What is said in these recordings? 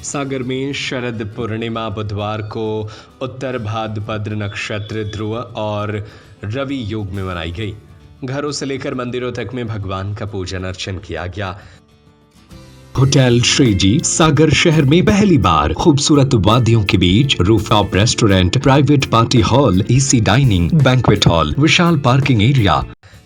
सागर में शरद पूर्णिमा बुधवार को उत्तर भाद्रपद नक्षत्र ध्रुव और रवि योग में मनाई गई। घरों से लेकर मंदिरों तक में भगवान का पूजन अर्चन किया गया। होटल श्रीजी सागर शहर में पहली बार खूबसूरत वादियों के बीच rooftop restaurant, private party hall, AC dining, banquet hall, विशाल पार्किंग एरिया।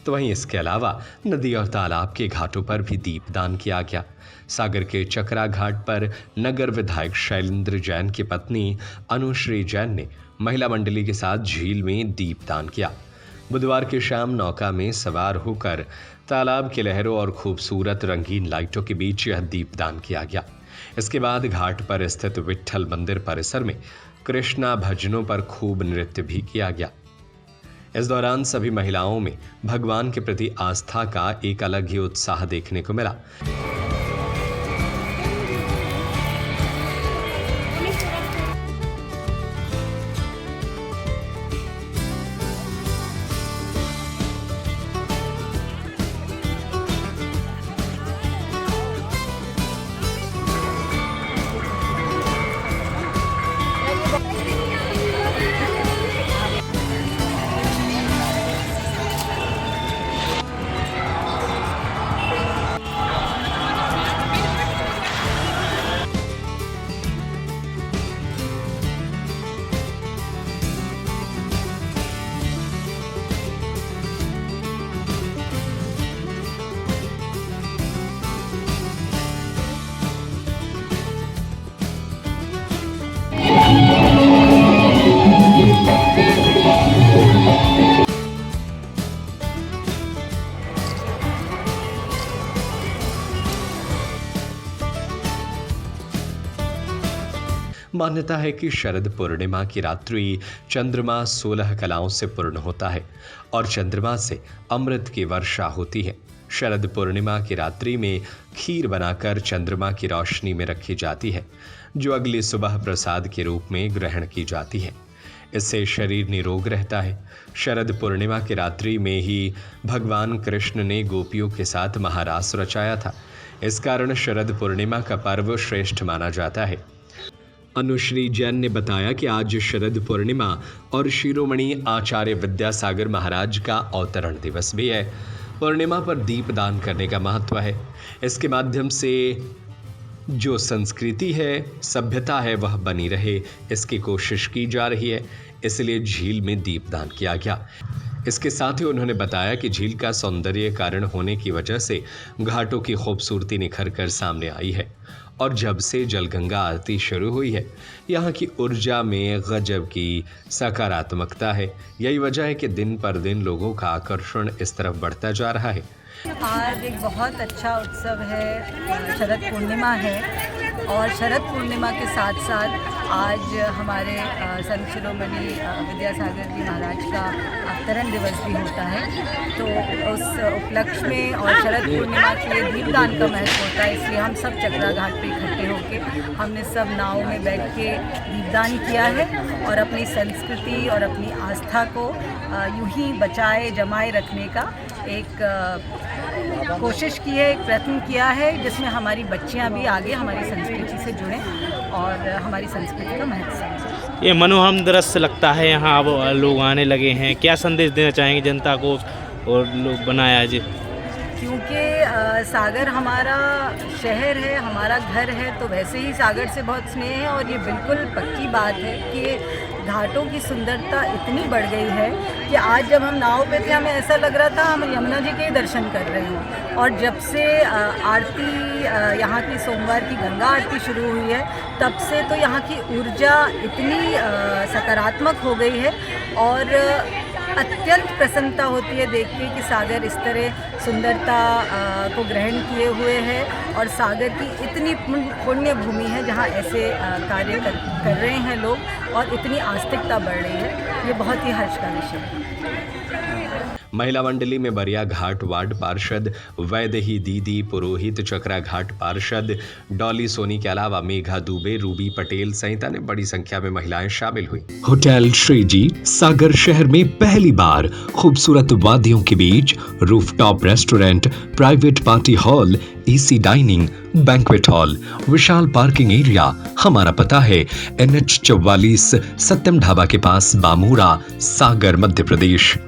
तो वहीं इसके अलावा नदी और तालाब के घाटों पर भी दीपदान किया गया। सागर के चकरा घाट पर नगर विधायक शैलेंद्र जैन की पत्नी अनुश्री जैन ने महिला मंडली के साथ झील में दीपदान किया। बुधवार की शाम नौका में सवार होकर तालाब की लहरों और खूबसूरत रंगीन लाइटों के बीच यह दीपदान किया गया। इसके बाद घाट पर स्थित विट्ठल मंदिर परिसर में कृष्णा भजनों पर खूब नृत्य भी किया गया। इस दौरान सभी महिलाओं में भगवान के प्रति आस्था का एक अलग ही उत्साह देखने को मिला। मान्यता है कि शरद पूर्णिमा की रात्रि चंद्रमा 16 कलाओं से पूर्ण होता है और चंद्रमा से अमृत की वर्षा होती है। शरद पूर्णिमा की रात्रि में खीर बनाकर चंद्रमा की रोशनी में रखी जाती है, जो अगली सुबह प्रसाद के रूप में ग्रहण की जाती है। इससे शरीर निरोग रहता है। शरद पूर्णिमा की रात्रि में ही भगवान कृष्ण ने गोपियों के साथ महारास रचाया था। इस कारण शरद पूर्णिमा का पर्व श्रेष्ठ माना जाता है। अनुश्री जैन ने बताया कि आज शरद पूर्णिमा और शिरोमणि आचार्य विद्यासागर महाराज का अवतरण दिवस भी है। पूर्णिमा पर दीपदान करने का महत्व है। इसके माध्यम से जो संस्कृति है, सभ्यता है, वह बनी रहे, इसकी कोशिश की जा रही है। इसलिए झील में दीपदान किया गया। इसके साथ ही उन्होंने बताया कि झील का सौंदर्य कारण होने की वजह से घाटों की खूबसूरती निखर कर सामने आई है और जब से जलगंगा आरती शुरू हुई है, यहाँ की ऊर्जा में गजब की सकारात्मकता है। यही वजह है कि दिन पर दिन लोगों का आकर्षण इस तरफ बढ़ता जा रहा है। आज एक बहुत अच्छा उत्सव है, शरद पूर्णिमा है और शरद पूर्णिमा के साथ साथ आज हमारे संत शिरोमणि विद्यासागर जी महाराज का अवतरण दिवस भी होता है। तो उस उपलक्ष्य में और शरद पूर्णिमा के लिए दीपदान का महत्व होता है, इसलिए हम सब चकरा घाट पे इकट्ठे होकर हमने सब नाव में बैठ के दीपदान किया है और अपनी संस्कृति और अपनी आस्था को यूं ही बचाए जमाए रखने का एक कोशिश की है, एक प्रयत्न किया है, जिसमें हमारी बच्चियां भी आगे हमारी संस्कृति से जुड़ें और हमारी संस्कृति का महत्व समझें। ये मनोहर दृश्य लगता है, यहाँ अब लोग आने लगे हैं। क्या संदेश देना चाहेंगे जनता को और लोग बनाया जी? क्योंकि सागर हमारा शहर है, हमारा घर है, तो वैसे ही सागर से बहुत स्नेह है और ये बिल्कुल पक्की बात है कि घाटों की सुंदरता इतनी बढ़ गई है कि आज जब हम नाव पे थे, हमें ऐसा लग रहा था हम यमुना जी के दर्शन कर रहे हैं। और जब से आरती यहाँ की सोमवार की गंगा आरती शुरू हुई है, तब से तो यहाँ की ऊर्जा इतनी सकारात्मक हो गई है और अत्यंत प्रसन्नता होती है देख के कि सागर इस तरह सुंदरता को ग्रहण किए हुए है और सागर की इतनी पुण्य भूमि है जहाँ ऐसे कार्य कर रहे हैं लोग और इतनी आस्तिकता बढ़ रही है। ये बहुत ही हर्ष का विषय है। महिला मंडली में बरिया घाट वार्ड पार्षद वैदेही दीदी, पुरोहित चक्रा घाट पार्षद डॉली सोनी के अलावा मेघा दुबे, रूबी पटेल सहित अन्य बड़ी संख्या में महिलाएं शामिल हुई। होटल श्रीजी सागर शहर में पहली बार खूबसूरत वादियों के बीच rooftop restaurant, private party hall, AC dining, banquet hall, विशाल पार्किंग एरिया। हमारा पता है NH 44 सत्यम ढाबा के पास, बामूरा, सागर, मध्य प्रदेश।